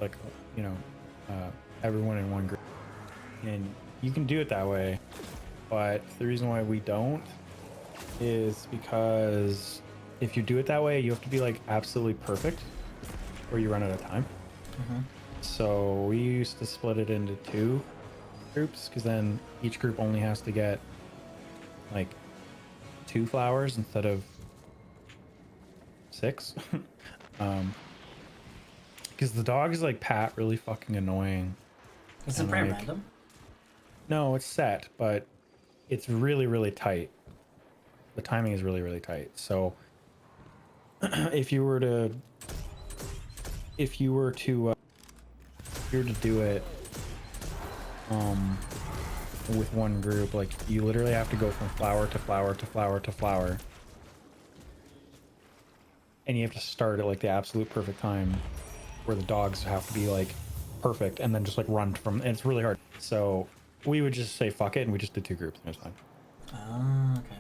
like, you know, everyone in one group, and you can do it that way. But the reason why we don't is because if you do it that way, you have to be like absolutely perfect, or you run out of time. Mm-hmm. So we used to split it into two groups, because then each group only has to get like 2 flowers instead of 6. um because the dogs like Pat really fucking annoying. Is it And pretty like, random? no, it's set, but it's really really tight. The timing is really really tight. So if you were to if you were to do it um with one group, like you literally have to go from flower to flower to flower to flower, and you have to start at like the absolute perfect time where the dogs have to be like perfect, and then just like run from, and it's really hard. So we would just say fuck it, and we just did two groups, and it was fine. Oh, okay.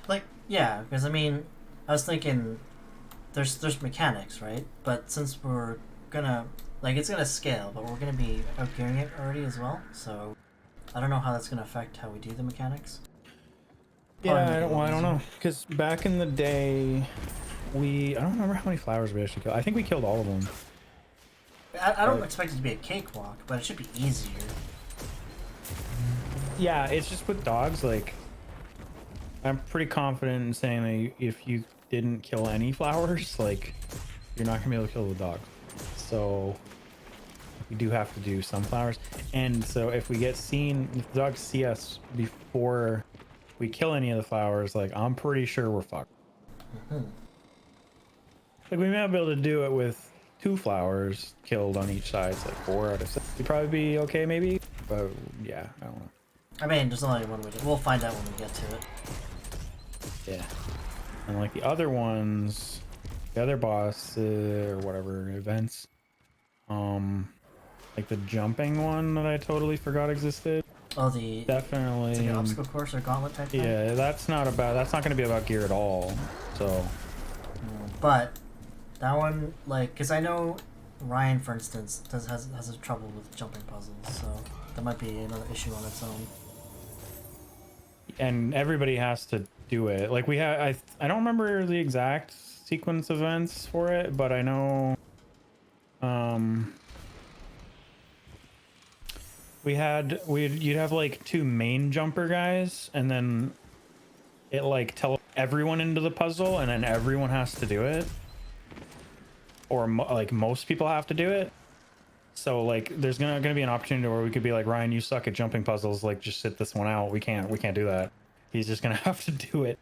Like, yeah, because I mean, I was thinking there's mechanics, right? But since we're gonna like it's gonna scale, but we're gonna be outgearing it already as well. So I don't know how that's gonna affect how we do the mechanics. Probably Yeah, make it a well, little I don't easier. know, because back in the day, I don't remember how many flowers we actually killed. I think we killed all of them. I don't But expect it to be a cakewalk, but it should be easier. yeah, it's just with dogs, like I'm pretty confident in saying that if you didn't kill any flowers, like you're not gonna be able to kill the dog. So we do have to do some flowers. And so if we get seen, if the dogs see us before we kill any of the flowers, like I'm pretty sure we're fucked. Hmm. Like we may not be able to do it with 2 flowers killed on each side. It's like 4 out of 6. We'd probably be okay, maybe. But yeah, I don't know. I mean, there's only one way to. We'll find out when we get to it. Yeah. And like the other ones, the other boss or whatever events, like the jumping one that I totally forgot existed. Oh, the Definitely. it's like an obstacle course or gauntlet type thing. Yeah, that's not about. That's not going to be about gear at all. So But that one, like, because I know Ryan, for instance, has a trouble with jumping puzzles, so that might be another issue on its own. and everybody has to do it. Like we have, I don't remember the exact sequence of events for it, but I know you'd have like 2 main jumper guys, and then it like tele everyone into the puzzle, and then everyone has to do it, or like most people have to do it. So like there's gonna be an opportunity where we could be like, Ryan, you suck at jumping puzzles, like just sit this one out. We can't do that. He's just gonna have to do it.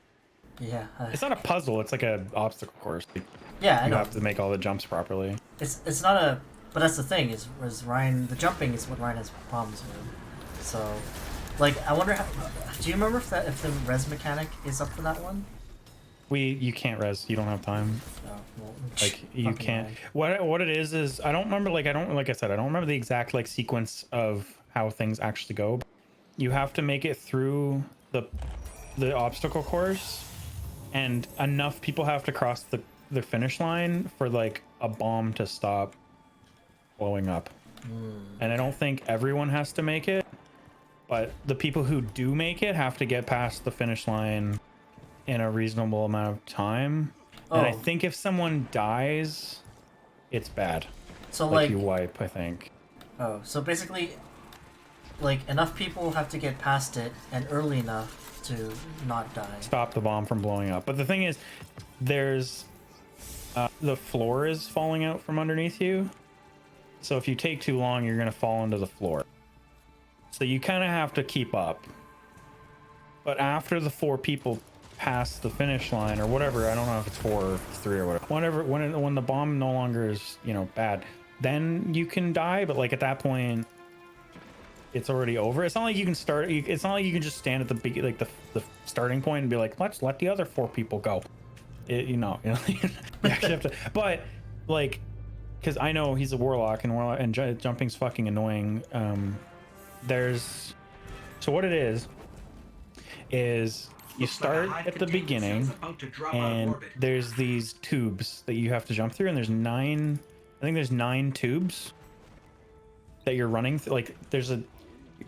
Yeah. It's not a puzzle, it's like a obstacle course. Yeah, I You know. have to make all the jumps properly. It's not a. But that's the thing is Ryan, the jumping is what Ryan has problems with. So, like, I wonder how. Do you remember if the res mechanic is up for that one? You can't res, you don't have time. No. Well, Like you fucking can't. Ryan. What it is I don't remember, like like I said, I don't remember the exact like sequence of how things actually go. You have to make it through the obstacle course, and enough people have to cross the finish line for like a bomb to stop blowing up. And I don't think everyone has to make it, but the people who do make it have to get past the finish line in a reasonable amount of time. Oh. And I think if someone dies, it's bad. So Like you wipe, I think. Oh, so basically, like enough people have to get past it and early enough to not die. Stop the bomb from blowing up. But the thing is, there's the floor is falling out from underneath you. So if you take too long, you're going to fall into the floor. So you kind of have to keep up. But after the 4 people pass the finish line or whatever, I don't know if it's 4 or if it's 3 or whatever. When the bomb no longer is, bad, then you can die. But like at that point, it's already over. It's not like you can start. It's not like you can just stand at the starting point and be like, let's let the other 4 people go. You actually have to. But like, because I know he's a warlock, and jumping's fucking annoying. So what it is you start at the beginning, and there's these tubes that you have to jump through, and there's 9 I think there's 9 tubes that you're running like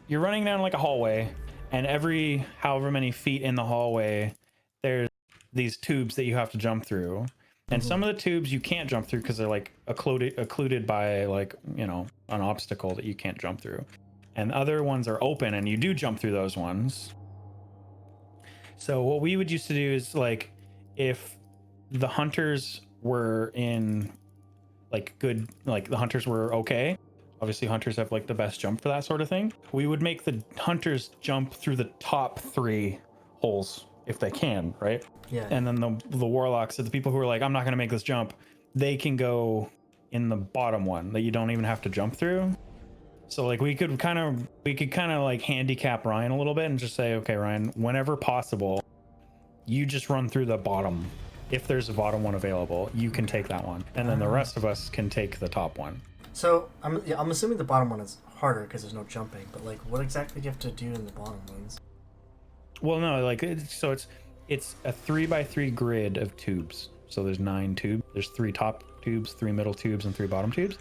you're running down like a hallway, and every however many feet in the hallway there's these tubes that you have to jump through, and some of the tubes you can't jump through because they're like occluded by like, you know, an obstacle that you can't jump through, and other ones are open and you do jump through those ones. So what we would used to do is, like, if the hunters were in like good, like the hunters were okay, obviously hunters have like the best jump for that sort of thing, we would make the hunters jump through the top 3 holes if they can, right? Yeah. And then the warlocks, the people who are like, I'm not going to make this jump, they can go in the bottom one that you don't even have to jump through. So like we could kind of like handicap Ryan a little bit and just say, okay, Ryan, whenever possible, you just run through the bottom. If there's a bottom one available, you can take that one, and then the rest of us can take the top one. So I'm assuming the bottom one is harder because there's no jumping. But like, what exactly do you have to do in the bottom ones? Well, no, like it's a 3x3 grid of tubes. So there's 9 tubes. There's 3 top tubes, 3 middle tubes, and 3 bottom tubes.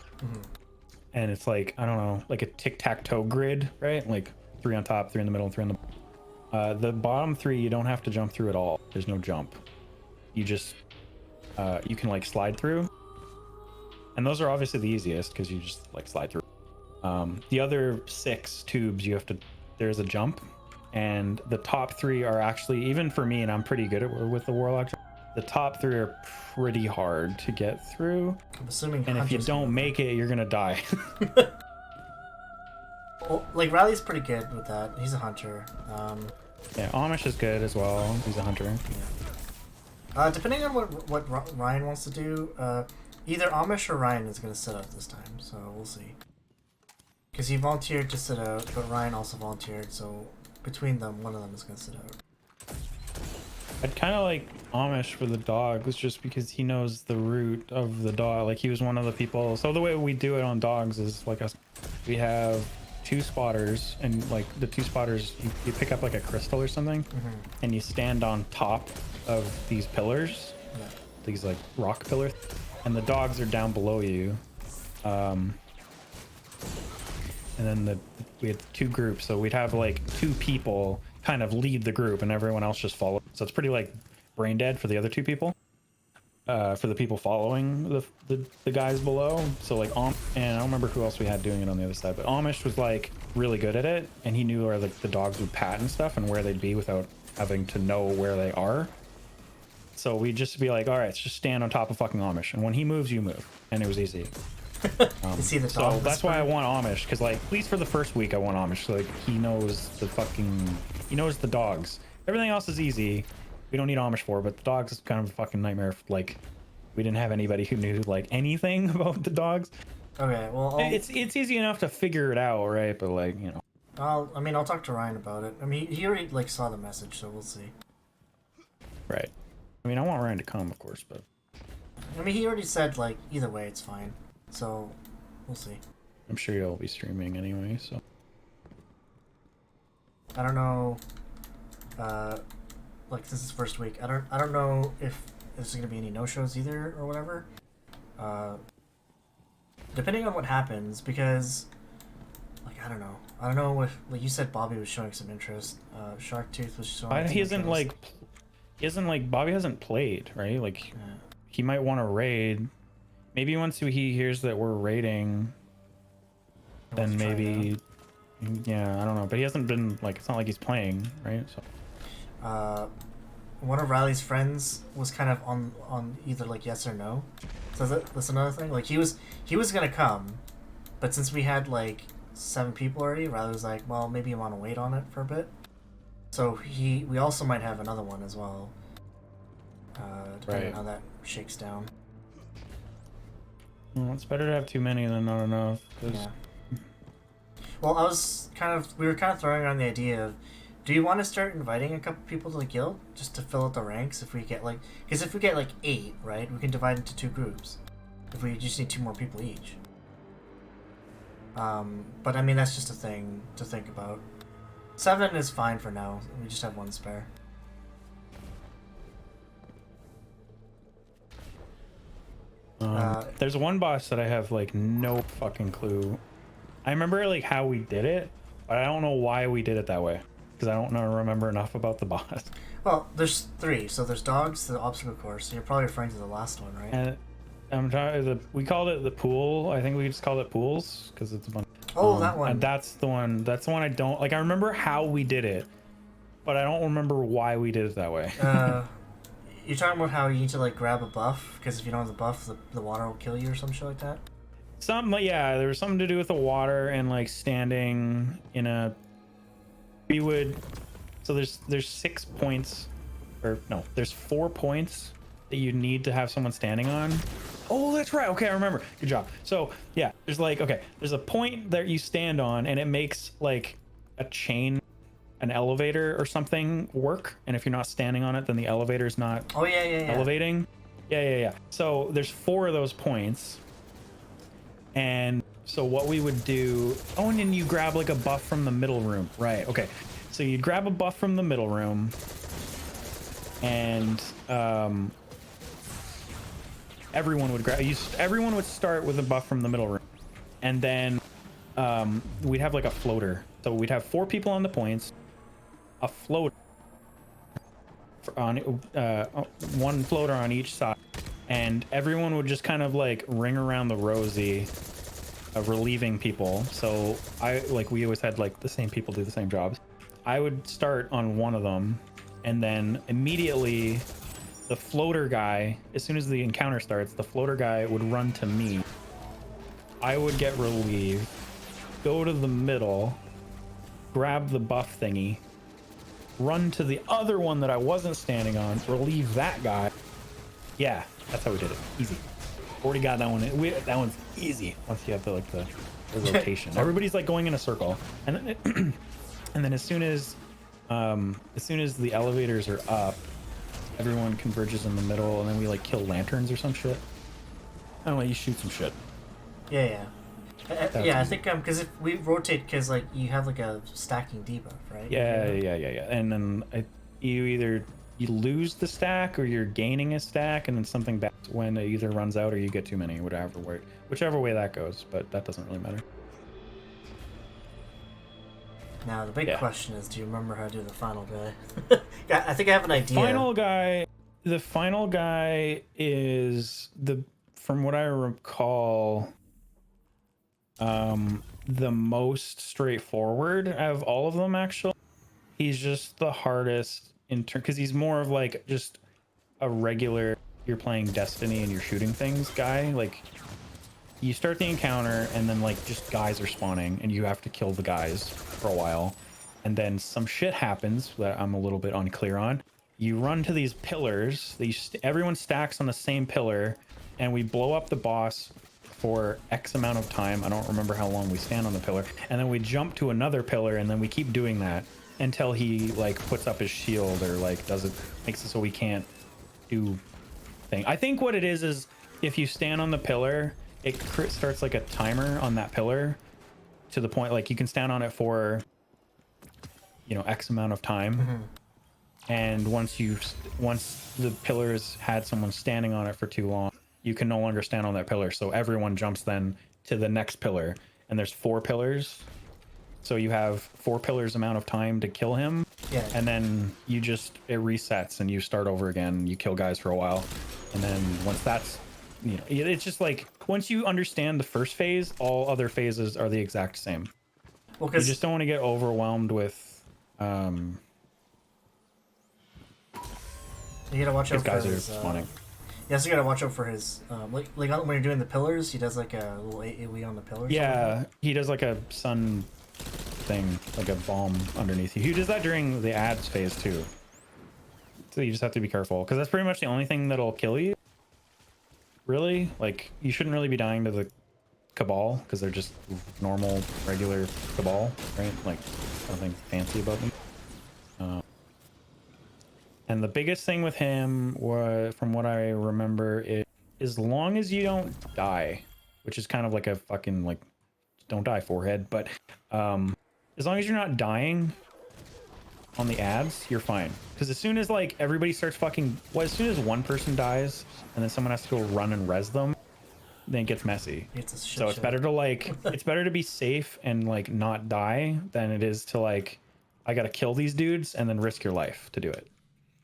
And it's like, I don't know, like a tic-tac-toe grid, right? Like 3 on top, 3 in the middle, and 3 on the bottom 3 you don't have to jump through at all. There's no jump. You just you can like slide through, and those are obviously the easiest because you just like slide through. The other 6 tubes there's a jump, and the top 3 are actually, even for me, and I'm pretty good with the warlock, the top 3 are pretty hard to get through. I'm assuming. And if you don't make it, you're gonna die. Well, like Riley's pretty good with that. He's a hunter. Yeah, Amish is good as well. He's a hunter. Yeah. Depending on what Ryan wants to do, either Amish or Ryan is going to sit out this time, so we'll see. Because he volunteered to sit out, but Ryan also volunteered, so between them, one of them is going to sit out. I'd kind of like Amish for the dogs, just because he knows the route of the dog. Like, he was one of the people. So the way we do it on dogs is like we have 2 spotters, and like the 2 spotters, you pick up like a crystal or something, and you stand on top of these pillars, these like rock pillars, and the dogs are down below you. And then we had 2 groups, so we'd have like 2 people kind of lead the group and everyone else just follow. So it's pretty like brain dead for the other 2 people, for the people following the guys below. So like and I don't remember who else we had doing it on the other side, but Amish was like really good at it, and he knew where the dogs would pat and stuff and where they'd be without having to know where they are. So we'd just be like, all right, let's just stand on top of fucking Amish, and when he moves, you move, and it was easy. So that's why I want Amish, because like at least for the first week I want Amish. Like he knows the dogs. Everything else is easy. We don't need Amish for, but the dogs is kind of a fucking nightmare. Like we didn't have anybody who knew like anything about the dogs. Okay, well it's easy enough to figure it out, right? But like, you know, I'll talk to Ryan about it. I mean, he already like saw the message, so we'll see. Right. I mean, I want Ryan to come, of course, but I mean, he already said like either way it's fine. So, we'll see. I'm sure you'll be streaming anyway, so. I don't know. Like this is first week. I don't know if there's gonna be any no-shows either or whatever. Depending on what happens, because like I don't know if, like you said, Bobby was showing some interest. Sharktooth was showing. Bobby hasn't played, right? Like he might want to raid. Maybe once he hears that we're raiding, then maybe, yeah, I don't know. But he hasn't been, like, it's not like he's playing, right? So. One of Riley's friends was kind of on either like yes or no. So that's another thing. Like he was gonna come, but since we had like 7 people already, Riley was like, well, maybe you want to wait on it for a bit. So we also might have another one as well. Depending on how that shakes down. Well, it's better to have too many than not enough. Yeah. Well, we were kind of throwing around the idea of, do you want to start inviting a couple people to the guild just to fill out the ranks? If we get like 8, right, we can divide into 2 groups. If we just need 2 more people each. But I mean that's just a thing to think about. 7 is fine for now. We just have 1 spare. There's one boss that I have like no fucking clue. I remember like how we did it, but I don't know why we did it that way because I don't remember enough about the boss. Well, there's 3. So there's dogs, the obstacle course. So you're probably referring to the last one, right? And I'm trying. We called it the pool. I think we just called it pools because it's a bunch. Oh, that one. And that's the one. That's the one I don't like. I remember how we did it, but I don't remember why we did it that way. You're talking about how you need to like grab a buff because if you don't have the buff, the water will kill you or some shit like that. Something like, yeah, there was something to do with the water and like standing in a. We would. So there's 6 points, or no, there's 4 points that you need to have someone standing on. Oh, that's right. Okay, I remember. Good job. So yeah, there's like, okay, there's a point that you stand on and it makes like a chain, an elevator or something work. And if you're not standing on it, then the elevator's not elevating. Yeah. So there's 4 of those points. And so what we would do, oh, and then you grab like a buff from the middle room. Right. Okay. So you'd grab a buff from the middle room and, everyone would start with a buff from the middle room, and then we'd have like a floater. So we'd have 4 people on the points, a floater on 1 floater on each side, and everyone would just kind of like ring around the rosy, relieving people. So we always had like the same people do the same jobs. I would start on one of them, and then immediately the floater guy, as soon as the encounter starts, the floater guy would run to me. I would get relieved, go to the middle, grab the buff thingy, run to the other one that I wasn't standing on, relieve that guy. Yeah, that's how we did it. Easy. Already got that one. That one's easy once you have the rotation. Everybody's like going in a circle, and then as soon as the elevators are up, everyone converges in the middle, and then we like kill lanterns or some shit. I don't know, you shoot some shit. Yeah. I think because if we rotate, because like you have like a stacking debuff, right? Yeah. And then you lose the stack or you're gaining a stack, and then something bad when it either runs out or you get too many, whichever way that goes. But that doesn't really matter. Now the big question is, do you remember how to do the final guy? I think I have an idea. The final guy is from what I recall, the most straightforward of all of them. Actually, he's just the hardest because he's more of like just a regular. You're playing Destiny and you're shooting things guy. Like you start the encounter and then like just guys are spawning and you have to kill the guys for a while, and then some shit happens that I'm a little bit unclear on. You run to these pillars. Everyone stacks on the same pillar, and we blow up the boss for X amount of time. I don't remember how long we stand on the pillar, and then we jump to another pillar, and then we keep doing that until he like puts up his shield or like makes it so we can't do thing. I think what it is if you stand on the pillar, it starts like a timer on that pillar to the point like you can stand on it for X amount of time. Mm-hmm. And once the pillars had someone standing on it for too long, you can no longer stand on that pillar. So everyone jumps then to the next pillar, and there's 4 pillars. So you have 4 pillars amount of time to kill him. Yeah. And then it resets and you start over again. You kill guys for a while. And then once that's, it's just like, once you understand the first phase, all other phases are the exact same. Well, you just don't want to get overwhelmed with, you gotta watch out for guys his, are spawning. You also gotta watch out for his like when you're doing the pillars, he does like a little AoE on the pillars. Yeah, he does like a sun thing, like a bomb underneath you. He does that during the ads phase too. So you just have to be careful because that's pretty much the only thing that'll kill you. Really, like you shouldn't really be dying to the Cabal because they're just normal, regular Cabal, right? Like nothing fancy about them. And the biggest thing with him was, from what I remember, is as long as you don't die, which is kind of like a fucking like don't die forehead, but as long as you're not dying on the ads, you're fine. Because as soon as like everybody starts as soon as one person dies and then someone has to go run and res them, then it gets messy. It's a shit So it's show. better to like, it's better to be safe and like not die than it is to like, I gotta kill these dudes and then risk your life to do it.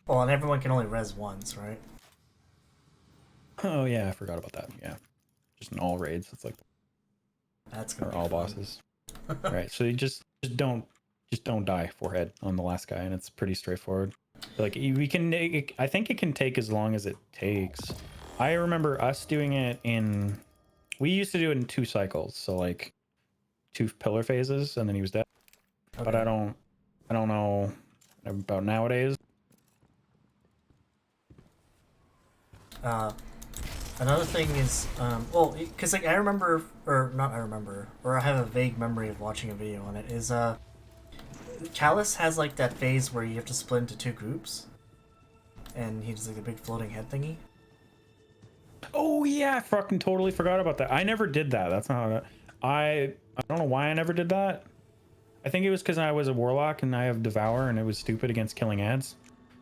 Well, and everyone can only res once, right? Oh yeah, I forgot about that. Yeah, just in all raids, it's like, That's gonna or be all fun. bosses. Right, so you just don't die forehead on the last guy, and it's pretty straightforward. Like we can, I think it can take as long as it takes. I remember us doing it in, we used to do it in 2 cycles, so like 2 pillar phases, and then he was dead. Okay. But I don't know about nowadays. Another thing is, well, because like I remember, or not I remember, or I have a vague memory of watching a video on it, is Chalice has like that phase where you have to split into 2 groups, and he's like a big floating head thingy. Oh yeah, I fucking totally forgot about that. I never did that. That's not how I don't know why I never did that. I think it was because I was a warlock and I have devour and it was stupid against killing ads.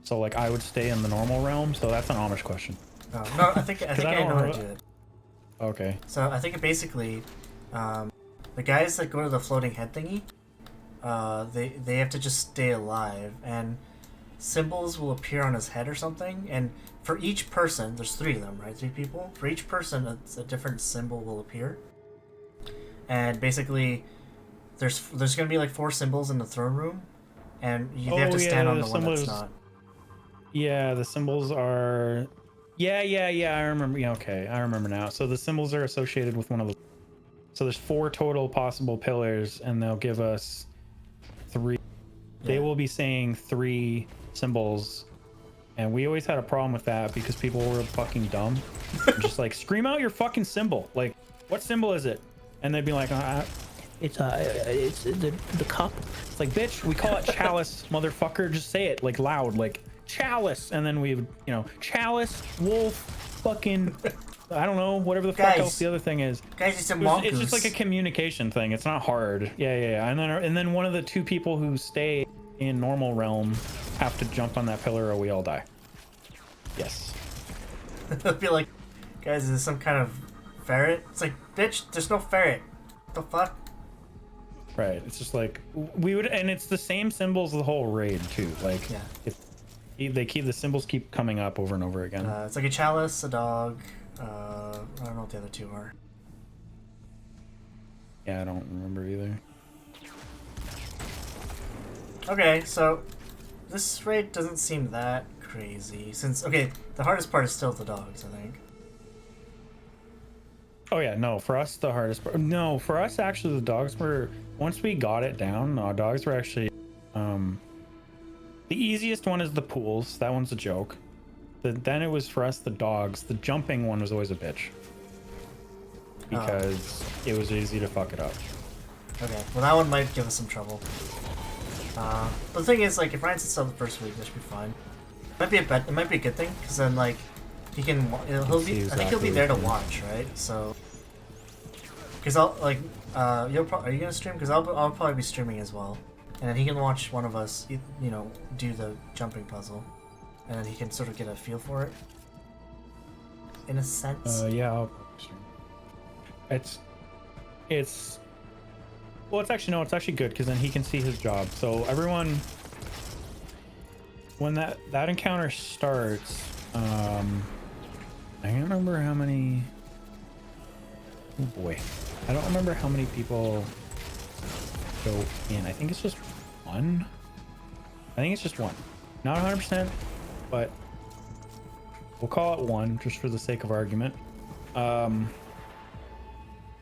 So like I would stay in the normal realm. So that's an Amish question. Oh, no, I think I know how to do it. Okay. So I think it basically, the guys that go to the floating head thingy, they have to just stay alive, and symbols will appear on his head or something, and for each person, there's 3 of them, right? 3 people. For each person, a different symbol will appear, and basically, there's gonna be like 4 symbols in the throne room, and they have to stand on the one that's not. Yeah, the symbols are. Yeah. I remember. Yeah, okay, I remember now. So the symbols are associated with one of the. So there's 4 total possible pillars, and they'll give us 3. Yeah. They will be saying 3 symbols, and we always had a problem with that because people were fucking dumb. Just like scream out your fucking symbol. Like, what symbol is it? And they'd be like, it's the cup. It's like, bitch, we call it chalice, motherfucker. Just say it like loud, like chalice, and then we, chalice, wolf, fucking, I don't know, whatever the fuck else the other thing is. Guys, it's just like a communication thing. It's not hard. Yeah. And then one of the 2 people who stay in normal realm have to jump on that pillar or we all die. Yes. It'll be like, guys, is this some kind of ferret? It's like, bitch, there's no ferret. What the fuck? Right. It's just like we would, and it's the same symbols the whole raid too. Like, yeah. The symbols keep coming up over and over again. It's like a chalice, a dog. I don't know what the other 2 are. Yeah, I don't remember either. Okay, so this raid doesn't seem that crazy. Since, okay, the hardest part is still the dogs, I think. Oh yeah, no, for us the hardest part. No, for us actually the dogs were, once we got it down, dogs were actually, the easiest one is the pools. That one's a joke. Then it was for us the dogs. The jumping one was always a bitch because it was easy to fuck it up. Okay, well that one might give us some trouble. But the thing is, like, if Ryan sits out the first week, that should be fine. It might be a good thing, because then, like, he can. I think he'll be there to watch, right? So, because I'll like, are you gonna stream? Because I'll probably be streaming as well, and then he can watch one of us, do the jumping puzzle, and then he can sort of get a feel for it, in a sense. Yeah, I'll probably stream. It's. Well, it's actually good because then he can see his job. So everyone, when that encounter starts, I don't remember how many. Oh boy, I don't remember how many people go in. I think it's just 1. I think it's just 1. Not 100%, but we'll call it 1 just for the sake of argument.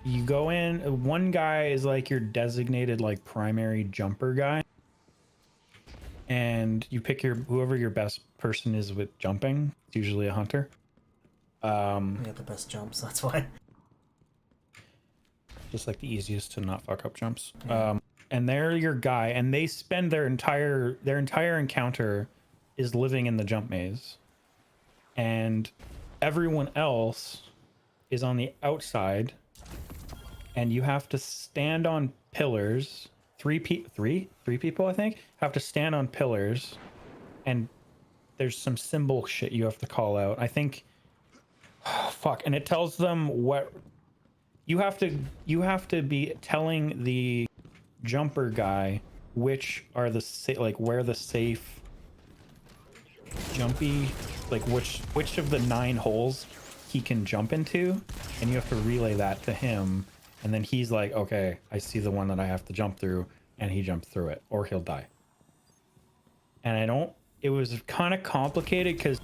You go in, 1 guy is like your designated like primary jumper guy, and you pick whoever your best person is with jumping. It's usually a hunter. You got the best jumps, that's why. Just like the easiest to not fuck up jumps. Yeah. And they're your guy, and they spend their entire encounter is living in the jump maze, and everyone else is on the outside. And you have to stand on pillars. 3 people, I think, have to stand on pillars. And there's some symbol shit you have to call out. I think, fuck. And it tells them what you have to be telling the jumper guy which are the like where the safe jumpy, like which of the 9 holes he can jump into, and you have to relay that to him, and then he's like, okay, I see the one that I have to jump through, and he jumps through it or he'll die. And it was kind of complicated because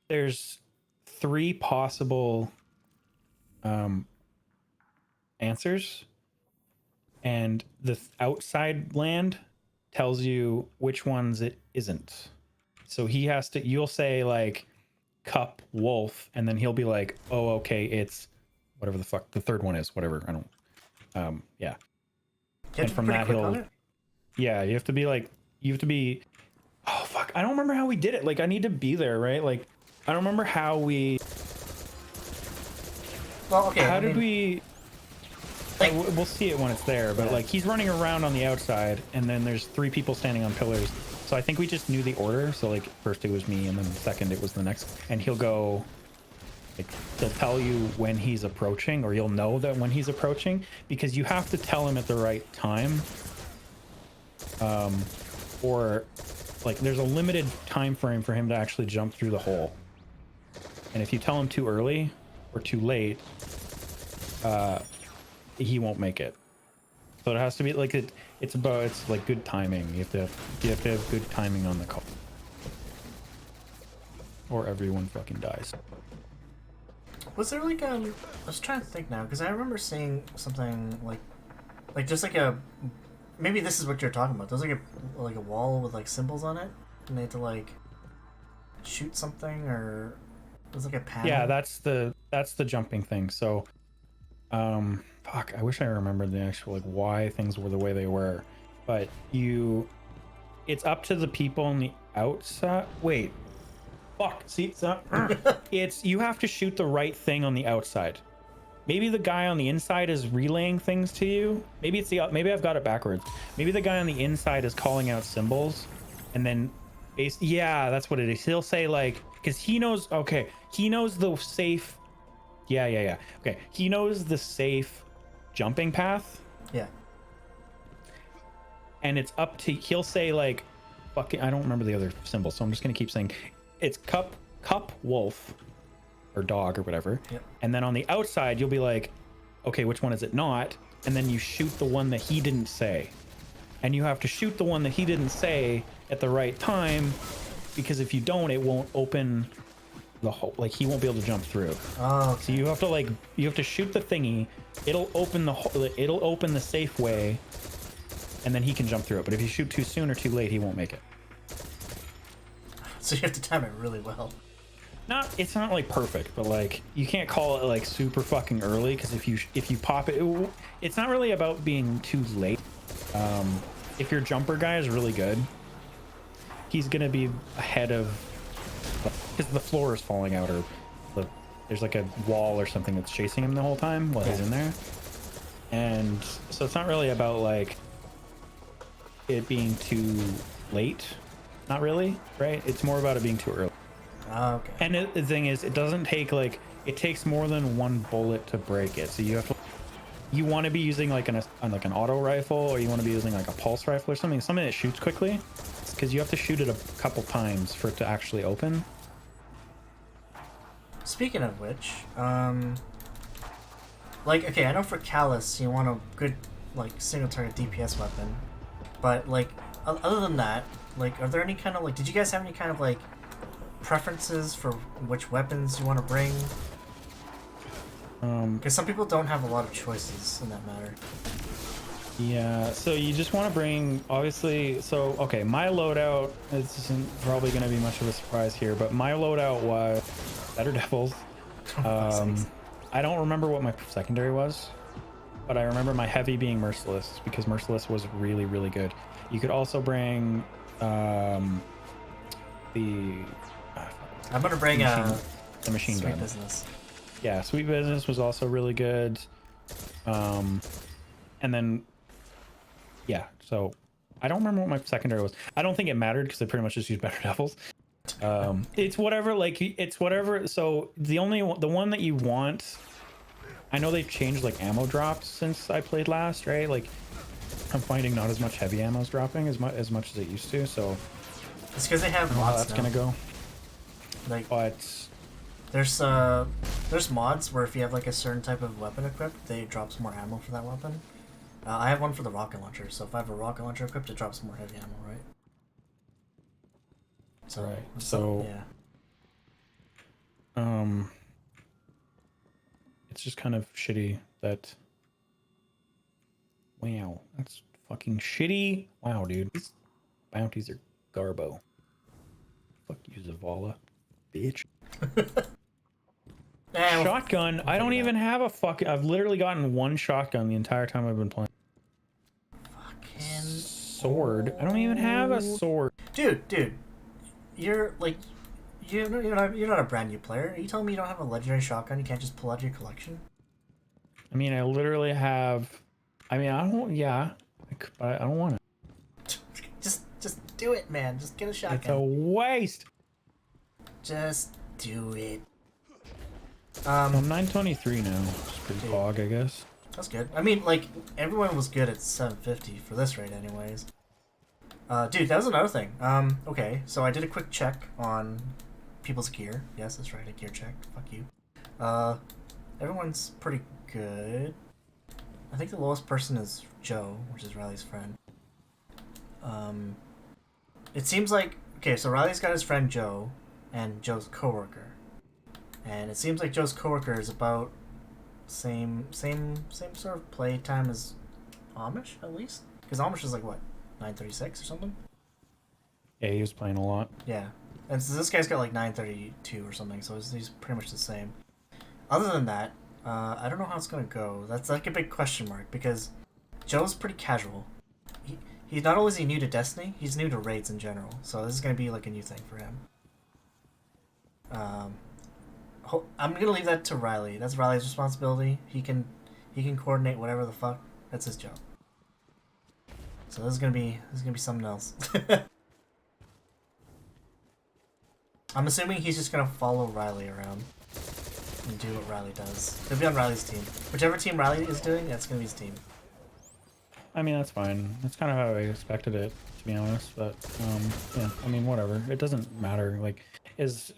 there's 3 possible answers, and the outside land tells you which ones it isn't. So you'll say like cup wolf, and then he'll be like, oh, okay, it's whatever the fuck the third one is, whatever. I don't yeah. And from that you have to be oh fuck, I don't remember how we did it. Like I need to be there, right? Like I don't remember how we did we like, we'll see it when it's there, but like he's running around on the outside, and then there's 3 people standing on pillars. So I think we just knew the order. So like first it was me, and then second it was the next. And he'll tell you when he's approaching, or you'll know that when he's approaching, because you have to tell him at the right time. Or like there's a limited time frame for him to actually jump through the hole. And if you tell him too early or too late, he won't make it. So it has to be like it's like good timing. You have to have good timing on the call, or everyone fucking dies. Was there like I was trying to think now, because I remember seeing something like just like maybe this is what you're talking about. There's like a wall with like symbols on it, and they had to like shoot something, or there's like a panel. Yeah, that's the jumping thing. So fuck, I wish I remembered the actual like why things were the way they were. But it's up to the people on the outside. Wait. Fuck. See, it's not you have to shoot the right thing on the outside. Maybe the guy on the inside is relaying things to you. Maybe maybe I've got it backwards. Maybe the guy on the inside is calling out symbols, and then yeah, that's what it is. He'll say like, because he knows the safe. Yeah. Okay, he knows the safe jumping path. Yeah. And it's up to, he'll say like, fucking, I don't remember the other symbol, so I'm just gonna keep saying it's cup wolf or dog or whatever. Yep. And then on the outside you'll be like, okay, which one is it not? And then you shoot the one that he didn't say, and you have to shoot the one that he didn't say at the right time, because if you don't, it won't open the hole. Like he won't be able to jump through. Oh, okay. So you have to shoot the thingy. It'll open the safe way, and then he can jump through it. But if you shoot too soon or too late, he won't make it. So you have to time it really well. It's not like perfect, but like you can't call it like super fucking early, because if you pop it, it's not really about being too late. If your jumper guy is really good, he's gonna be ahead of, because the floor is falling out, or there's like a wall or something that's chasing him the whole time while he's in there. And so it's not really about like it being too late, not really, right? It's more about it being too early. Oh, okay. And the thing is, it doesn't take like, it takes more than one bullet to break it. So you want to be using like an auto rifle, or you want to be using like a pulse rifle or something that shoots quickly, because you have to shoot it a couple times for it to actually open. Speaking of which, like, okay, I know for Callus you want a good like single target DPS weapon, but like other than that, like, are there any kind of like, did you guys have any kind of like preferences for which weapons you want to bring? Because some people don't have a lot of choices in that matter. Yeah, so you just want to bring, obviously, so okay, my loadout, this isn't probably going to be much of a surprise here, but my loadout was Better Devils. I don't remember what my secondary was, but I remember my heavy being Merciless, because Merciless was really, really good. You could also bring I'm gonna bring the machine Sweet gun. Business. Yeah, Sweet Business was also really good. And then yeah, so I don't remember what my secondary was. I don't think it mattered, because I pretty much just used Better Devils. It's whatever, like it's whatever. So the one that you want I know they've changed like ammo drops since I played last, right? Like I'm finding not as much heavy ammo is dropping as much as it used to, so It's because they have I don't know how mods that's now. gonna go. Like But there's mods where if you have like a certain type of weapon equipped, they drops more ammo for that weapon. I have one for the rocket launcher, so if I have a rocket launcher equipped, it drops more heavy ammo, right? So, right. So yeah. it's just kind of shitty that. Wow, that's fucking shitty. Wow, dude, these bounties are garbo. Fuck you, Zavala, bitch. Shotgun. I don't even have a fucking. I've literally gotten one shotgun the entire time I've been playing. Fucking Sword. I don't even have a sword. dude, you're like, you're not a brand new player. Are you telling me you don't have a legendary shotgun? You can't just pull out your collection? I mean, I literally have. I mean, I don't. Yeah, but I don't want it. Just do it, man. Just get a shotgun. It's a waste. Just do it. I'm 923 now. It's pretty fog, I guess. That's good. I mean, like, everyone was good at 750 for this rate anyways. Dude, that was another thing. Okay, so I did a quick check on people's gear. Yes, that's right, a gear check. Fuck you. Everyone's pretty good. I think the lowest person is Joe, which is Riley's friend. It seems like... Okay, so Riley's got his friend Joe, and Joe's coworker. And it seems like Joe's coworker is about same sort of play time as Amish, at least. Because Amish is like what, 936 or something? Yeah, he was playing a lot. Yeah, and so this guy's got like 932 or something, so he's pretty much the same. Other than that, I don't know how it's gonna go. That's like a big question mark because Joe's pretty casual. He's not only is he new to Destiny, he's new to raids in general. So this is gonna be like a new thing for him. I'm gonna leave that to Riley. That's Riley's responsibility. He can coordinate whatever the fuck. That's his job. So this is gonna be something else. I'm assuming he's just gonna follow Riley around and do what Riley does. He'll be on Riley's team. Whichever team Riley is doing, that's gonna be his team. I mean, that's fine. That's kind of how I expected it, to be honest. But yeah, I mean, whatever. It doesn't matter. Like,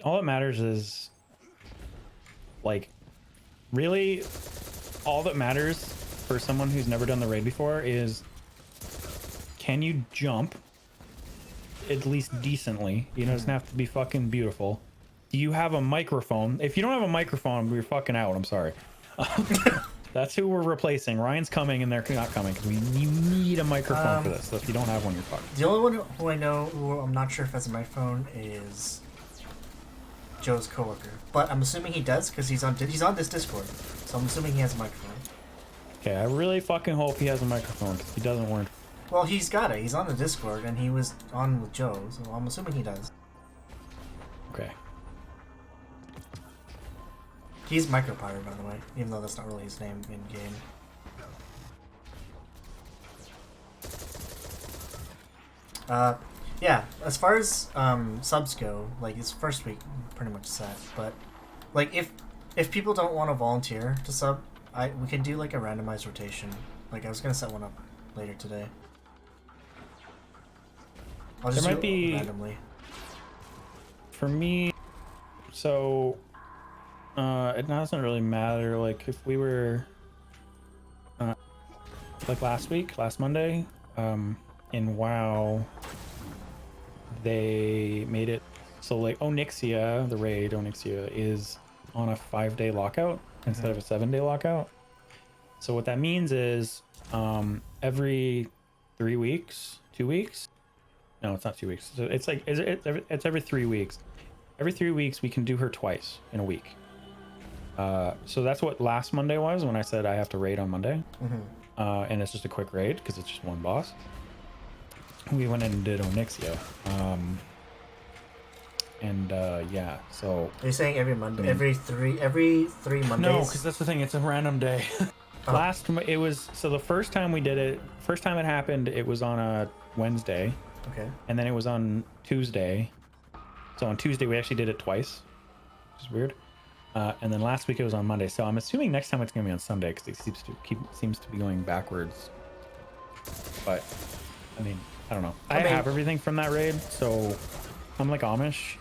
all that matters is, like, really, all that matters for someone who's never done the raid before is, can you jump at least decently? You know, it doesn't have to be fucking beautiful. Do you have a microphone? If you don't have a microphone, we're fucking out. I'm sorry. That's who we're replacing. Ryan's coming and they're not coming because you need a microphone for this. So if you don't have one, you're fucked. The only one who I know who I'm not sure if has a microphone is Joe's coworker, but I'm assuming he does because he's on this Discord, so I'm assuming he has a microphone. Okay, I really fucking hope he has a microphone because if he doesn't, we're in. Well, he's got it. He's on the Discord and he was on with Joe, so I'm assuming he does. Okay. He's Micropirate, by the way, even though that's not really his name in game. Yeah, as far as subs go, like his first week pretty much set, but like if people don't want to volunteer to sub, we can do like a randomized rotation. Like I was gonna set one up later today. I'll just There might do it be randomly. For me, so it doesn't really matter. Like if we were like last Monday, in WoW, they made it so like Onyxia, the raid Onyxia is on a 5-day lockout instead of a 7-day lockout. So what that means is every 3 weeks, 2 weeks. No, it's not 2 weeks. So it's like it's every 3 weeks. Every 3 weeks we can do her twice in a week. So that's what last Monday was when I said I have to raid on Monday. And it's just a quick raid because it's just one boss. We went in and did Onyxia. Yeah, so... Are you saying every Monday? Every three Mondays? No, because that's the thing. It's a random day. It was... So the first time we did it, first time it happened, it was on a Wednesday. Okay. And then it was on Tuesday. So on Tuesday, we actually did it twice, which is weird. And then last week it was on Monday. So I'm assuming next time it's gonna be on Sunday because it seems to be going backwards. But I mean, I don't know. I have everything from that raid, so I'm like Amish.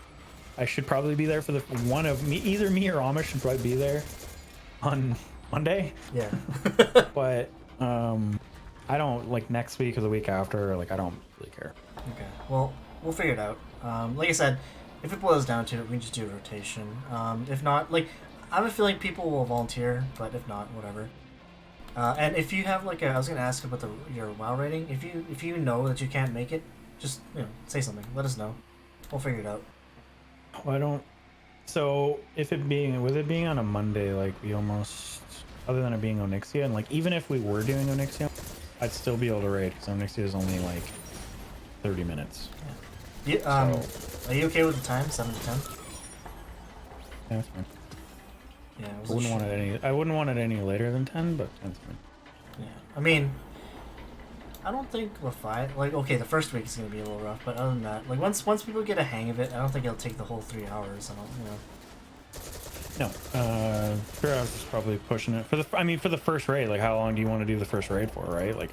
I should probably be there for the one of me. Either me or Amish should probably be there on Monday. Yeah. But I don't like next week or the week after. Like I don't really care. Okay. Well, we'll figure it out. Like I said, if it boils down to it, we can just do a rotation. If not, like, I have a feeling people will volunteer, but if not, whatever. And if you have like I was gonna ask about your WoW rating. If you know that you can't make it, just say something. Let us know. We'll figure it out. Well, I don't. So if it being with it being on a Monday, like we almost, other than it being Onyxia, and like even if we were doing Onyxia, I'd still be able to raid because Onyxia is only like 30 minutes. Yeah. Are you okay with the time, 7 to 10? Yeah, that's fine. Yeah. I wouldn't want it any later than 10, but 10's fine. Yeah. I mean, I don't think Leviathan, like, okay, the first week is going to be a little rough, but other than that, like, once people get a hang of it, I don't think it'll take the whole 3 hours. I don't, No, 3 hours is probably pushing it for the first raid. Like, how long do you want to do the first raid for, right? Like,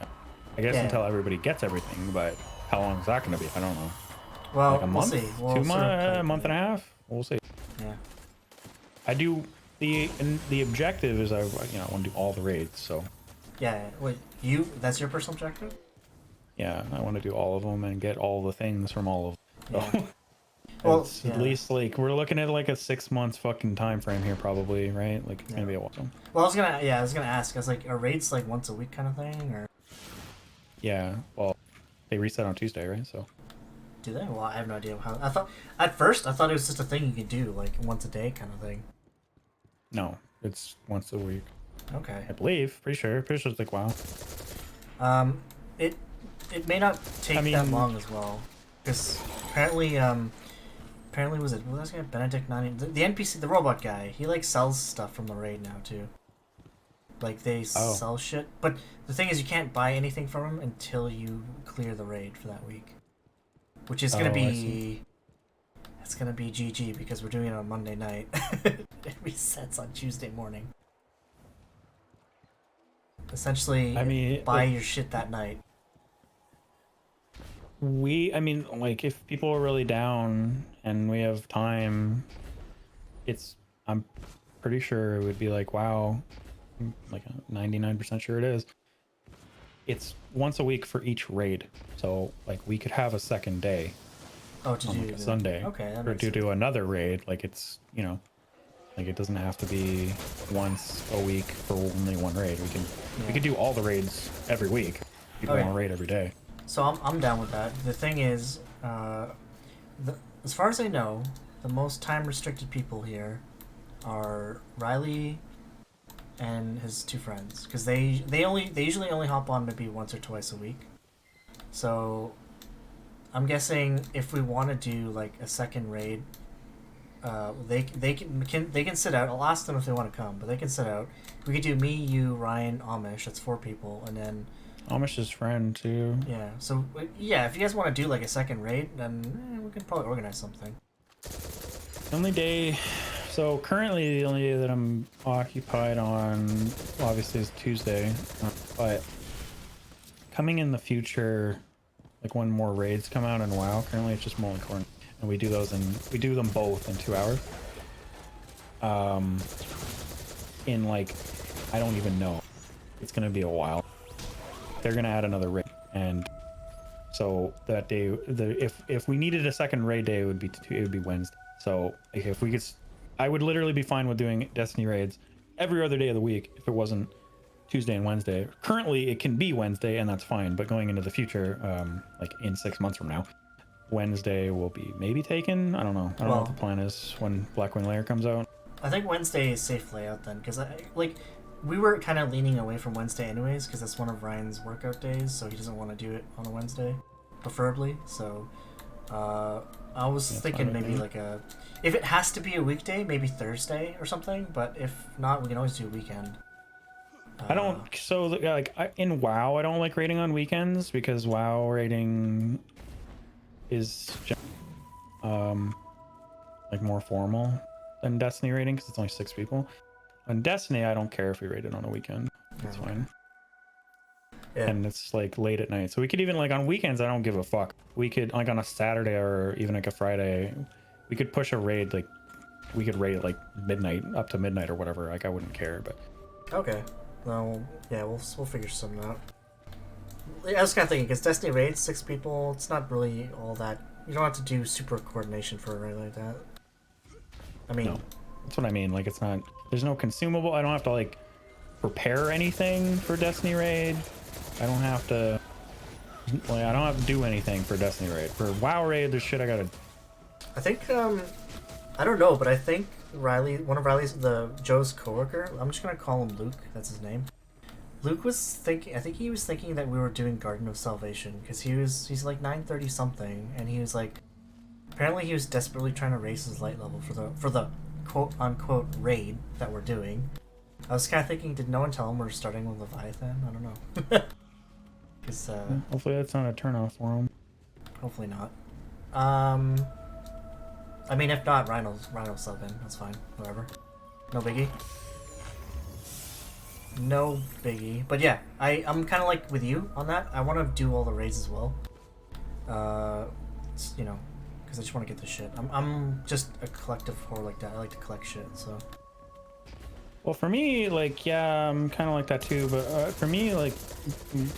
I guess until everybody gets everything, but how long is that going to be? I don't know. well, Like a month, we'll see. We'll 2 months, a month and a half. We'll see. Yeah. I do the objective is I want to do all the raids. So Yeah. Wait, that's your personal objective? yeah, I want to do all of them and get all the things from all of them. Yeah. Well, it's at least like we're looking at like a 6 months fucking time frame here, probably, right? Like it's gonna be a while. Well, I was gonna ask. I was like, are raids like once a week kind of thing, or? Yeah. Well, they reset on Tuesday, right? So. Do they? Well, I have no idea how. At first I thought it was just a thing you could do, like once a day kind of thing. No, it's once a week. Okay. I believe. Pretty sure it's like wow. It may not take that long as well, because apparently was it that guy Benedict 90 the NPC, the robot guy, he like sells stuff from the raid now too. Like they sell shit, but the thing is you can't buy anything from him until you clear the raid for that week, which is gonna be it's gonna be GG because we're doing it on Monday night. It resets on Tuesday morning. Essentially, buy your shit that night. Like if people are really down and we have time, I'm pretty sure it would be like, wow, like 99% sure it is. It's once a week for each raid. So like we could have a second day on like a Sunday. Okay, or to do another raid. Like it's, like it doesn't have to be once a week for only one raid. We could do all the raids every week. People want to raid every day. So I'm down with that. The thing is, as far as I know, the most time restricted people here are Riley and his 2 friends, because they usually only hop on maybe once or twice a week. So I'm guessing if we want to do like a second raid, they can sit out. I'll ask them if they want to come, but they can sit out. We could do me, you, Ryan, Amish. That's 4 people, and then Amish's friend too. Yeah. So yeah, if you guys want to do like a second raid, then we can probably organize something. The only day. So currently the only day that I'm occupied on, obviously, is Tuesday. But coming in the future, like when more raids come out in WoW, currently it's just Mollycorn, and we do them both in 2 hours. In like, I don't even know. It's gonna be a while. They're gonna add another raid, and so that day, if we needed a second raid day, it would be Wednesday. So like, if we could, I would literally be fine with doing Destiny raids every other day of the week if it wasn't Tuesday and Wednesday. Currently, it can be Wednesday, and that's fine. But going into the future, like in 6 months from now, Wednesday will be maybe taken. I don't know. I don't know what the plan is when Blackwing Lair comes out. I think Wednesday is safe layout then, because we were kind of leaning away from Wednesday anyways, because that's one of Ryan's workout days, so he doesn't want to do it on a Wednesday, preferably. So I was thinking maybe like if it has to be a weekday, maybe Thursday or something, but if not, we can always do a weekend. In WoW, I don't like raiding on weekends because WoW raiding is like more formal. than Destiny raiding because it's only 6 people. On Destiny, I don't care if we raid it on a weekend. It's fine. Yeah. And it's like late at night, so we could even like on weekends. I don't give a fuck. We could like on a Saturday or even like a Friday, we could push a raid. Like we could raid like midnight up to midnight or whatever. Like I wouldn't care, but Okay. Well, yeah, we'll figure something out. I was kind of thinking because Destiny raids 6 people. It's not really all that. You don't have to do super coordination for a raid like that. I mean, no, that's what I mean. Like it's not. There's no consumable. I don't have to like prepare anything for Destiny raid. I don't have to. Like I don't have to do anything for Destiny raid. For WoW raid, there's shit I gotta. I think I don't know, but I think Riley, one of Riley's, Joe's coworker. I'm just gonna call him Luke. That's his name. Luke was thinking. I think he was thinking that we were doing Garden of Salvation because he's like 930 something, and he was like, apparently he was desperately trying to raise his light level for the quote unquote raid that we're doing. I was kind of thinking, did no one tell him we're starting with Leviathan? I don't know. Cause, hopefully that's not a turnoff for him. hopefully not. I mean, if not, Rhino's sub in. That's fine. Whatever. No biggie. No biggie. But yeah, I'm kind of like with you on that. I want to do all the raids as well. You know, because I just want to get the shit. I'm just a collective whore like that. I like to collect shit, so. Well, for me, like, yeah, I'm kind of like that too. But for me, like,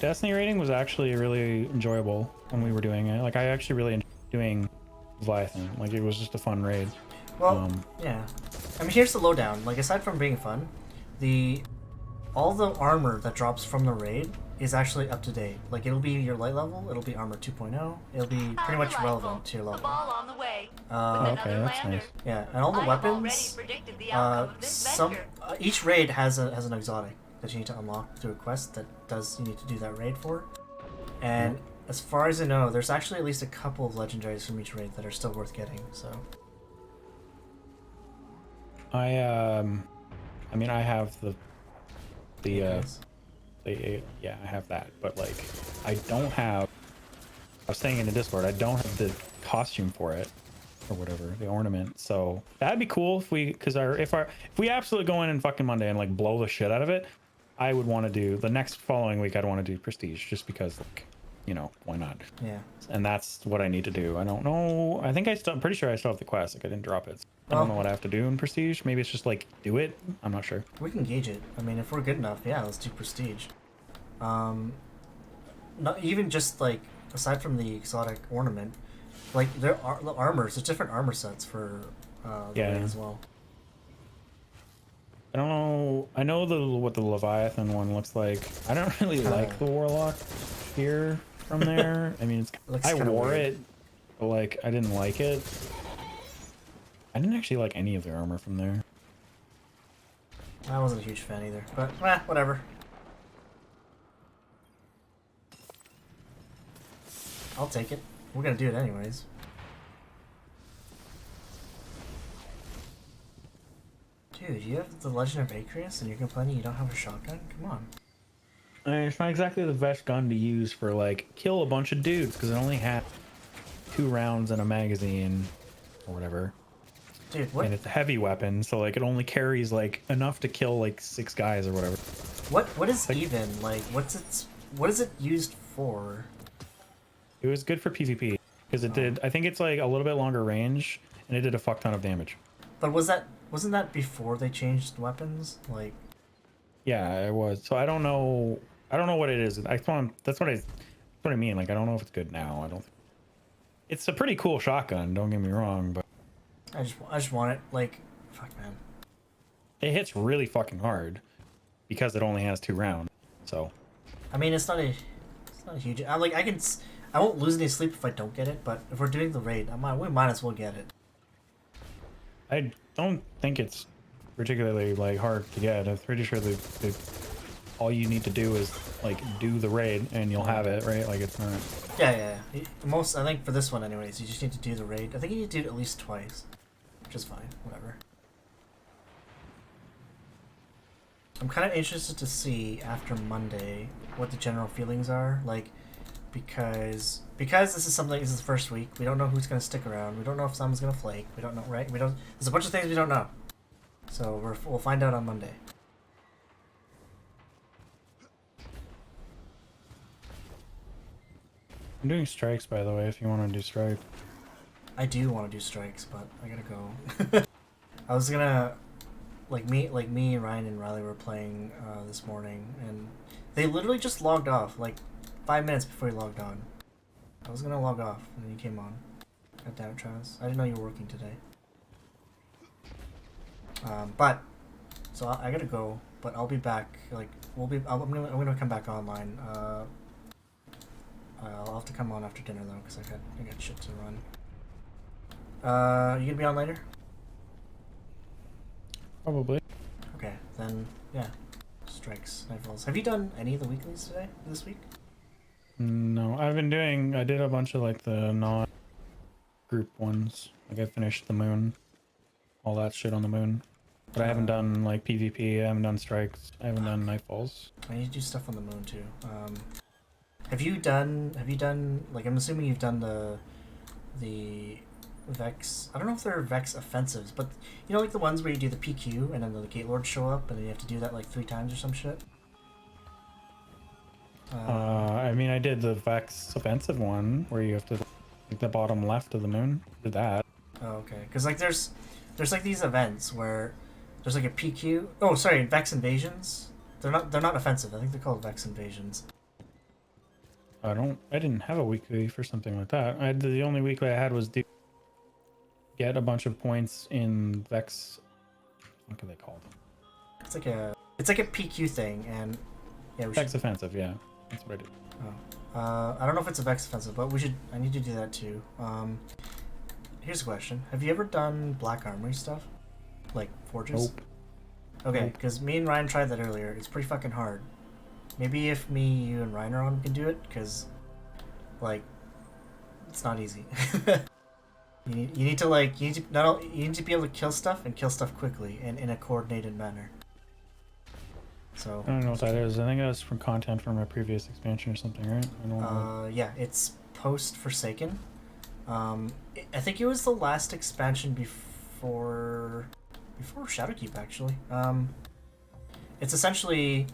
Destiny raiding was actually really enjoyable when we were doing it. Like, I actually really enjoyed doing Leviathan. Like, it was just a fun raid. Well, yeah. I mean, here's the lowdown. Like, aside from being fun, all the armor that drops from the raid is actually up to date. Like, it'll be your light level, it'll be armor 2.0, it'll be pretty much relevant to your level. Okay, that's nice. Yeah, and all the weapons, each raid has an exotic that you need to unlock through a quest you need to do that raid for. And as far as I know, there's actually at least a couple of legendaries from each raid that are still worth getting, so. I mean, I have yeah, I have that, but like, I don't have. I was saying in the Discord, I don't have the costume for it, or whatever, the ornament. So that'd be cool if we absolutely go in and fucking Monday and like blow the shit out of it. I would want to do the next following week. I'd want to do Prestige just because, like, you know, why not? Yeah. And that's what I need to do. I don't know. I think I'm pretty sure I still have the quest. Like I didn't drop it. I don't know what I have to do in Prestige. Maybe it's just like do it. I'm not sure. We can gauge it. I mean, if we're good enough, yeah, let's do Prestige. Not even just like aside from the exotic ornament, like there are the armors. There's different armor sets for the raid as well. I don't know. I know what the Leviathan one looks like. I don't really like the Warlock here from there. I mean, I wore it, but like I didn't like it. I didn't actually like any of the armor from there. I wasn't a huge fan either, but whatever. I'll take it. We're gonna do it anyways. Dude, you have the Legend of Acreus and you're complaining you don't have a shotgun? Come on. It's not exactly the best gun to use for like kill a bunch of dudes because it only had 2 rounds in a magazine or whatever. Dude, what? And it's a heavy weapon, so like it only carries like enough to kill like 6 guys or whatever. What is like, even like what is it used for? It was good for PvP because it did. I think it's like a little bit longer range and it did a fuck ton of damage. But wasn't that before they changed weapons? Like. Yeah, it was. So I don't know what it is. That's what I mean. Like I don't know if it's good now. I don't. It's a pretty cool shotgun. Don't get me wrong, but. I just want it, like, fuck, man. It hits really fucking hard because it only has 2 rounds. So. I mean, it's not a huge. I won't lose any sleep if I don't get it. But if we're doing the raid, we might as well get it. I don't think it's particularly like hard to get. I'm pretty sure that all you need to do is like do the raid and you'll have it, right? Like it's not. Yeah. I think for this one, anyways, you just need to do the raid. I think you need to do it at least twice. Which is fine, whatever. I'm kind of interested to see after Monday what the general feelings are. Like, because this is something. This is the first week. We don't know who's gonna stick around. We don't know if someone's gonna flake. We don't know, right? We don't. There's a bunch of things we don't know. So we'll find out on Monday. I'm doing strikes, by the way, if you want to do strike. I do want to do strikes, but I gotta go. I was gonna, like me and Ryan and Riley were playing this morning, and they literally just logged off like 5 minutes before he logged on. I was gonna log off, and then you came on. God damn it, Travis! I didn't know you were working today. But so I gotta go, but I'll be back. Like I'm gonna come back online. I'll have to come on after dinner though, because I got shit to run. You gonna be on later? Probably. Okay, then yeah. Strikes, nightfalls. Have you done any of the weeklies this week? No, I did a bunch of like the non-group ones. Like I finished the moon, all that shit on the moon. But I haven't done like PvP, I haven't done strikes, I haven't done nightfalls. I need to do stuff on the moon too. Have you done, like, I'm assuming you've done the Vex, I don't know if they're Vex offensives, but you know, like the ones where you do the PQ and then the Gate Lords show up and then you have to do that like 3 times or some shit? I mean, I did the Vex offensive one where you have to, like the bottom left of the moon, did that. Oh, okay. Because like there's like these events where there's like a PQ, oh sorry, Vex invasions. They're not offensive, I think they're called Vex invasions. I didn't have a weekly for something like that. The only weekly I had was get a bunch of points in Vex. What are they called? It's like a PQ thing, and yeah, Vex offensive. Yeah, that's what I did. Oh, I don't know if it's a Vex offensive, but I need to do that too. Here's a question: have you ever done Black Armory stuff, like forges? Nope. Okay, Nope. because me and Ryan tried that earlier. It's pretty fucking hard. Maybe if me, you, and Ryan are on, we can do it, because, like, it's not easy. you need to be able to kill stuff and kill stuff quickly and in a coordinated manner. So. I don't know what that is. I think that's from content from a previous expansion or something, right? I don't know. Yeah, it's post Forsaken. I think it was the last expansion before Shadowkeep, actually. It's essentially.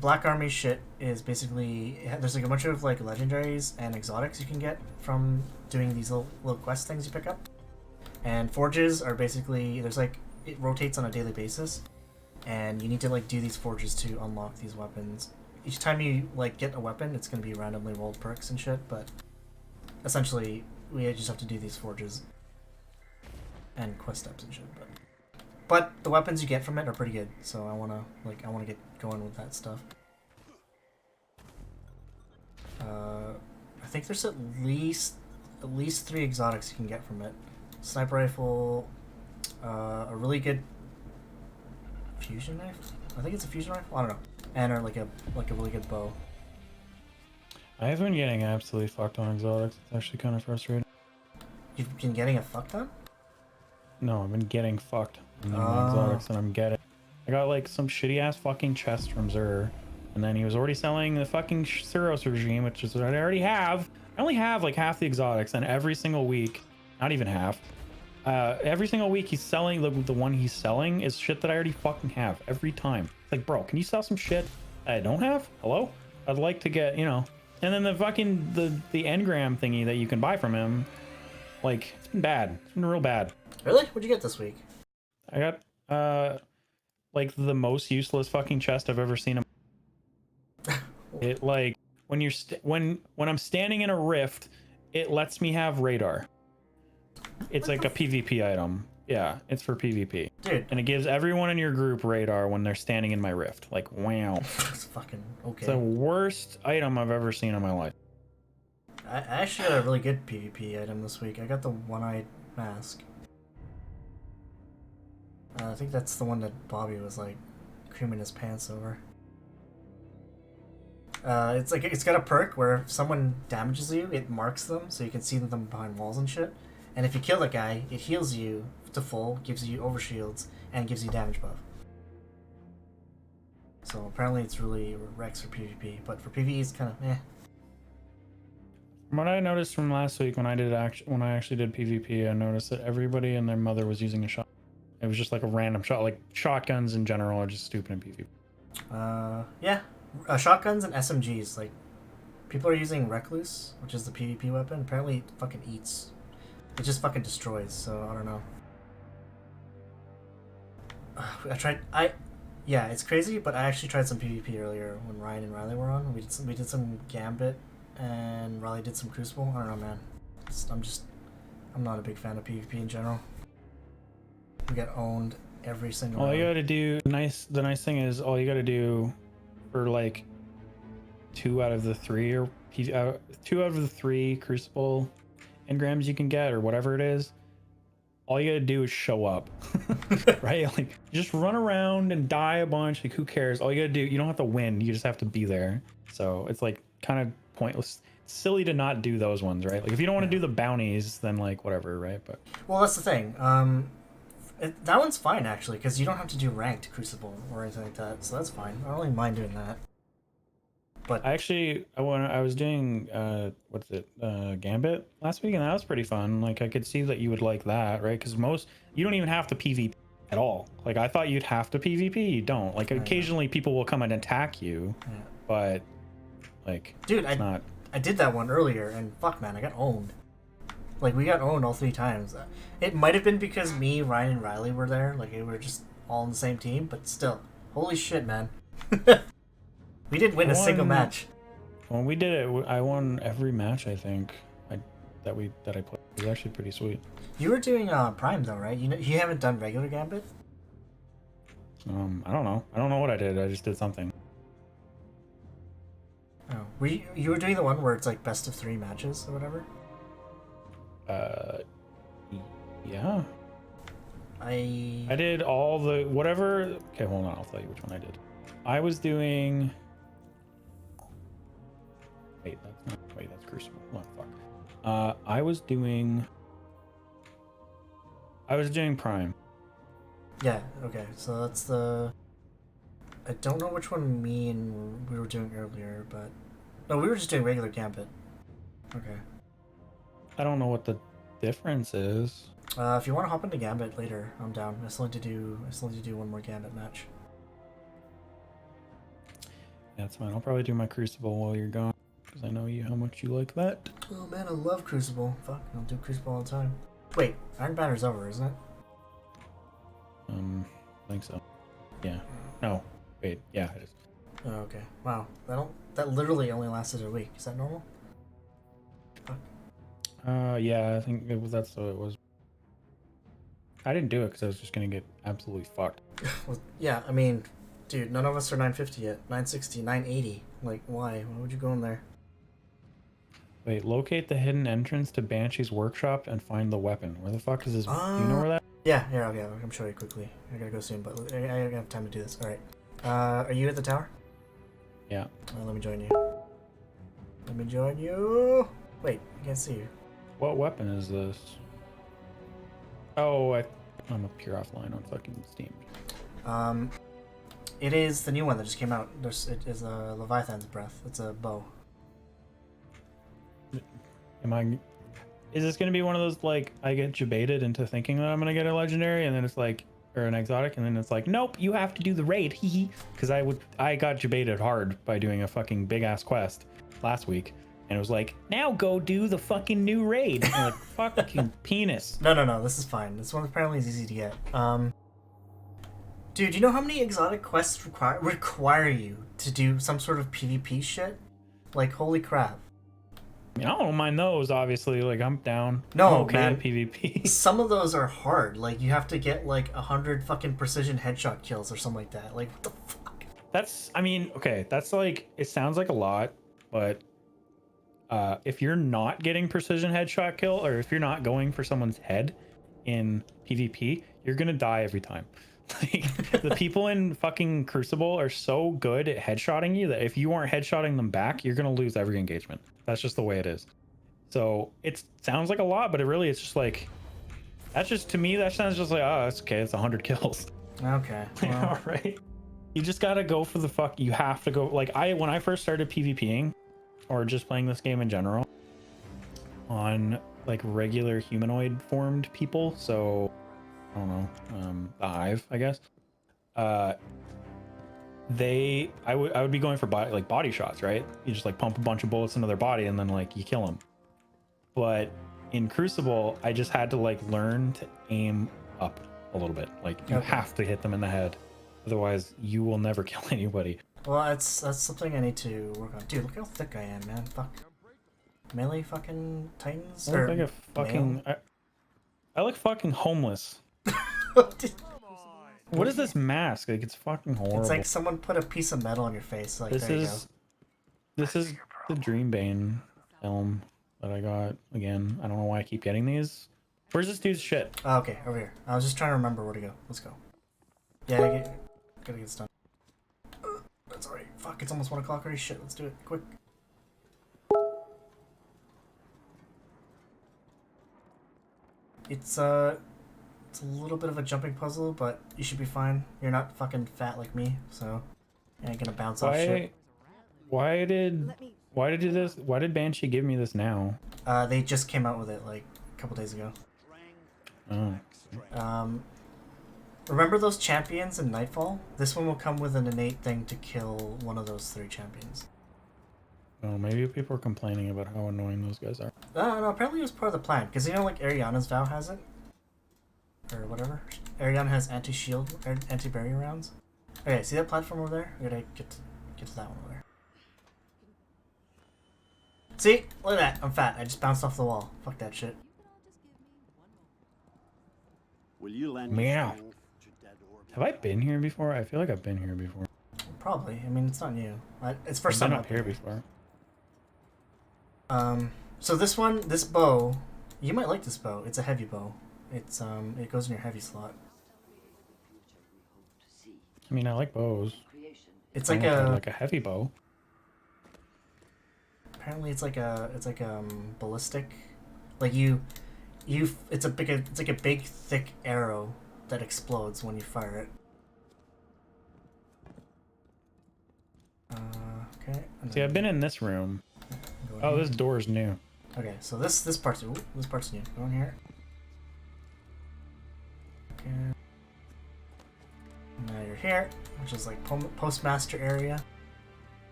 Black Army shit is basically there's like a bunch of like legendaries and exotics you can get from doing these little quest things you pick up, and forges are basically it rotates on a daily basis, and you need to like do these forges to unlock these weapons. Each time you like get a weapon, it's gonna be randomly rolled perks and shit, but essentially we just have to do these forges and quest steps and shit. But the weapons you get from it are pretty good, so I wanna get going with that stuff. I think there's at least 3 exotics you can get from it. Sniper rifle, a really good fusion knife. I think it's a fusion rifle. I don't know, and like a really good bow. I have been getting absolutely fucked on exotics. It's actually kind of frustrating. You've been getting a fuck ton? No, I've been getting fucked on the exotics, and I'm getting. I got like some shitty ass fucking chest from Zur, and then he was already selling the fucking Suros regime, which is what I already have. I only have like half the exotics, and every single week, not even half, every single week he's selling the one he's selling is shit that I already fucking have every time. It's like, bro, can you sell some shit I don't have? Hello? I'd like to get, you know. And then the fucking the engram thingy that you can buy from him, like, it's been bad. It's been real bad. Really? What'd you get this week? I got like the most useless fucking chest I've ever seen. It like when you're when I'm standing in a rift, it lets me have radar. It's like a PvP item. Yeah, it's for PvP. Dude. And it gives everyone in your group radar when they're standing in my rift. Like, wow. It's fucking okay. It's the worst item I've ever seen in my life. I actually got a really good PvP item this week. I got the one-eyed mask. I think that's the one that Bobby was like creaming his pants over. It's got a perk where if someone damages you, it marks them so you can see them behind walls and shit. And if you kill that guy, it heals you to full, gives you overshields, and gives you damage buff. So apparently it's really Rex for PvP, but for PvE it's kind of eh. From what I noticed from last week when I actually did PvP, I noticed that everybody and their mother was using a shot. It was just like a random shot. Like shotguns in general are just stupid in PvP. Yeah, shotguns and SMGs. Like, people are using Recluse, which is the PvP weapon. Apparently, it fucking eats. It just fucking destroys. So I don't know. Yeah, it's crazy, but I actually tried some PvP earlier when Ryan and Riley were on. We did some Gambit, and Riley did some Crucible. I don't know, man. I'm not a big fan of PvP in general. We get owned every single. All round. you gotta do, the nice thing is, all you gotta do for like 2 out of the 3 or 2 out of the 3 Crucible engrams you can get, or whatever it is. All you gotta do is show up, right? Like, just run around and die a bunch. Like, who cares? All you gotta do, you don't have to win. You just have to be there. So it's like kind of pointless. It's silly to not do those ones, right? Like, if you don't want to do the bounties, then like whatever, right? But well, that's the thing. That one's fine actually, because you don't have to do ranked Crucible or anything like that. So that's fine. I don't really mind doing that. But I was doing Gambit last week, and that was pretty fun. Like, I could see that you would like that, right? Because you don't even have to PvP at all. Like, I thought you'd have to PvP. You don't. Like, occasionally people will come and attack you, but like, dude, I did that one earlier, and fuck, man, I got owned. Like, we got owned all 3 times. It might have been because me, Ryan, and Riley were there. Like, we were just all on the same team, but still, holy shit, man. We didn't win a single match. When we did it, I won every match. I think that I played. It was actually pretty sweet. You were doing Prime though, right? You haven't done regular Gambit. I don't know. I don't know what I did. I just did something. Oh, you were doing the one where it's like best of 3 matches or whatever. Yeah. I did all the whatever. Okay, hold on. I'll tell you which one I did. I was doing. Wait, that's Crucible. Oh, fuck. I was doing Prime. Yeah, okay, so that's the... I don't know which one me and we were doing earlier, but... No, we were just doing regular Gambit. Okay. I don't know what the difference is. If you want to hop into Gambit later, I'm down. I still need to do one more Gambit match. Yeah, that's fine. I'll probably do my Crucible while you're gone, because I know how much you like that. Oh man, I love Crucible. Fuck, I'll do Crucible all the time. Wait, Iron Banner's over, isn't it? I think so. Yeah. No. Wait. Yeah, it is. Oh, okay. Wow. That literally only lasted a week. Is that normal? Fuck. Yeah, I think that's what it was. I didn't do it because I was just gonna get absolutely fucked. Well, yeah, I mean, dude, none of us are 950 yet. 960, 980. Like, why? Why would you go in there? Wait, locate the hidden entrance to Banshee's workshop and find the weapon. Where the fuck is this? Do you know where that? Yeah, here, okay, I'll show you quickly. I gotta go soon, but I gotta have time to do this. Alright. Are you at the tower? Yeah. Let me join you. Let me join you! Wait, I can't see you. What weapon is this? Oh, I'm up here offline on fucking Steam. It is the new one that just came out. It is a Leviathan's Breath. It's a bow. Is this gonna be one of those, like, I get debated into thinking that I'm gonna get a legendary, and then it's like, or an exotic, and then it's like, nope, you have to do the raid, hee. Because I got debated hard by doing a fucking big ass quest last week, and it was like, now go do the fucking new raid. And I'm like, fucking penis. No, this is fine. This one apparently is easy to get. Dude, you know how many exotic quests require you to do some sort of PvP shit? Like, holy crap. I mean, I don't mind those, obviously. Like, I'm down. No, I'm okay man. at PvP. Some of those are hard. Like, you have to get, like, 100 fucking precision headshot kills or something like that. Like, what the fuck? I mean, okay, that's like, it sounds like a lot, but if you're not getting precision headshot kill, or if you're not going for someone's head in PvP, you're gonna die every time. Like, the people in fucking Crucible are so good at headshotting you that if you aren't headshotting them back, you're gonna lose every engagement. That's just the way it is. So it sounds like a lot, but it's just like, that's just, to me, that sounds just like, oh, it's okay, it's 100 kills. Okay. Well. All right. You just gotta go for the fuck. You have to go. Like, when I first started PvPing, or just playing this game in general, on like regular humanoid formed people. So I don't know, the Hive, I guess. I would be going for body shots, right? You just like pump a bunch of bullets into their body and then like you kill them. But in Crucible, I just had to like learn to aim up a little bit. Like you have to hit them in the head, otherwise you will never kill anybody. Well, that's something I need to work on. Dude, look how thick I am, man. Fuck. Melee fucking Titans? I look like a fucking... I look fucking homeless. What is this mask? Like, it's fucking horrible. It's like someone put a piece of metal on your face. Like, this is the Dreambane film that I got. Again, I don't know why I keep getting these. Where's this dude's shit? Oh, okay, over here. I was just trying to remember where to go. Let's go. Yeah, gotta get this done. That's alright. Fuck, it's almost 1 o'clock already. Shit, let's do it quick. It's a little bit of a jumping puzzle, but you should be fine. You're not fucking fat like me, so you ain't gonna bounce off shit. Why did Banshee give me this now? They just came out with it like a couple days ago. Oh. Remember those champions in Nightfall? This one will come with an innate thing to kill one of those 3 champions. Oh, maybe people are complaining about how annoying those guys are. No, apparently it was part of the plan. Because you know, like, Ariana's vow has it? Or whatever. Ariana has anti-shield, anti-barrier rounds. Okay, see that platform over there? We gotta get to that one over there. See? Look at that. I'm fat. I just bounced off the wall. Fuck that shit. Will you lend Meow. Have I been here before? I feel like I've been here before. Probably. I mean, it's not new. It's first I've time been up here before. So this one, this bow, you might like this bow. It's a heavy bow. It's it goes in your heavy slot. I mean, I like bows. It's I like like a heavy bow. Apparently, it's like ballistic. Like it's like a big thick arrow that explodes when you fire it. Okay. See, I've been in this room. Oh, this door's new. Okay, so this part's new. This part's new. Go in here. Okay. Now you're here, which is like postmaster area.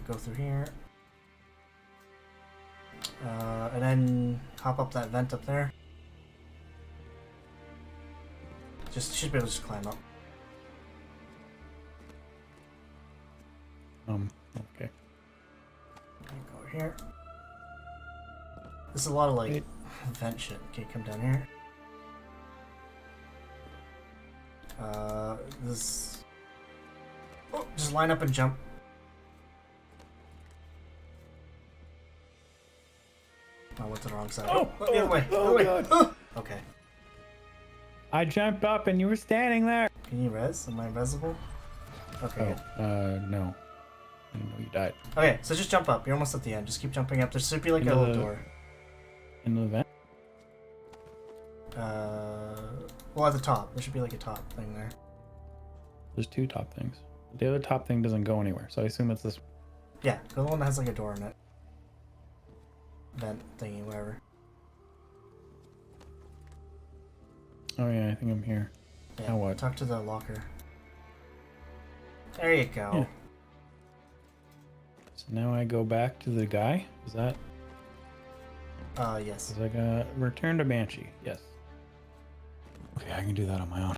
Go through here. And then hop up that vent up there. Should be able to just climb up. Okay. Go over here. This is a lot of like vent shit. Okay, come down here. This. Oh, just line up and jump. I went to the wrong side. Oh, the other way. God. Oh. Okay. I jumped up and you were standing there. Can you res? Am I resable? Okay. No. I didn't know you died. Okay, so just jump up. You're almost at the end. Just keep jumping up. There should be like a little door. Into the vent? Well, at the top. There should be like a top thing there. There's 2 top things. The other top thing doesn't go anywhere, so I assume it's this. Yeah, go the one that has like a door in it. Vent thingy, whatever. Oh yeah, I think I'm here. Yeah, Now what? Talk to the locker. There you go. Yeah. So now I go back to the guy? Is that? Yes. Is like a return to Banshee? Yes. Okay, I can do that on my own.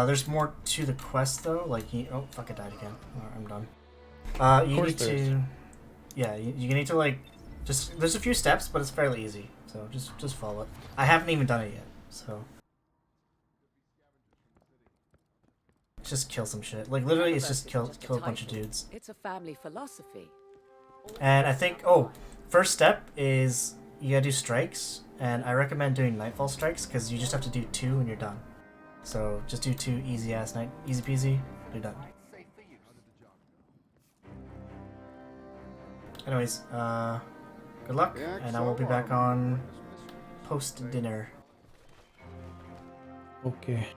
There's more to the quest though. Like, oh fuck, I died again. Alright, I'm done. You need to. Yeah, you need to like. There's a few steps, but it's fairly easy. So just follow it. I haven't even done it yet, so. Just kill some shit. Like literally, it's just kill a bunch of dudes. It's a family philosophy. And I think first step is you gotta do strikes, and I recommend doing nightfall strikes because you just have to do 2 and you're done. So just do 2 easy peasy, you're done. Anyways, good luck, and I will be back on post dinner. Okay.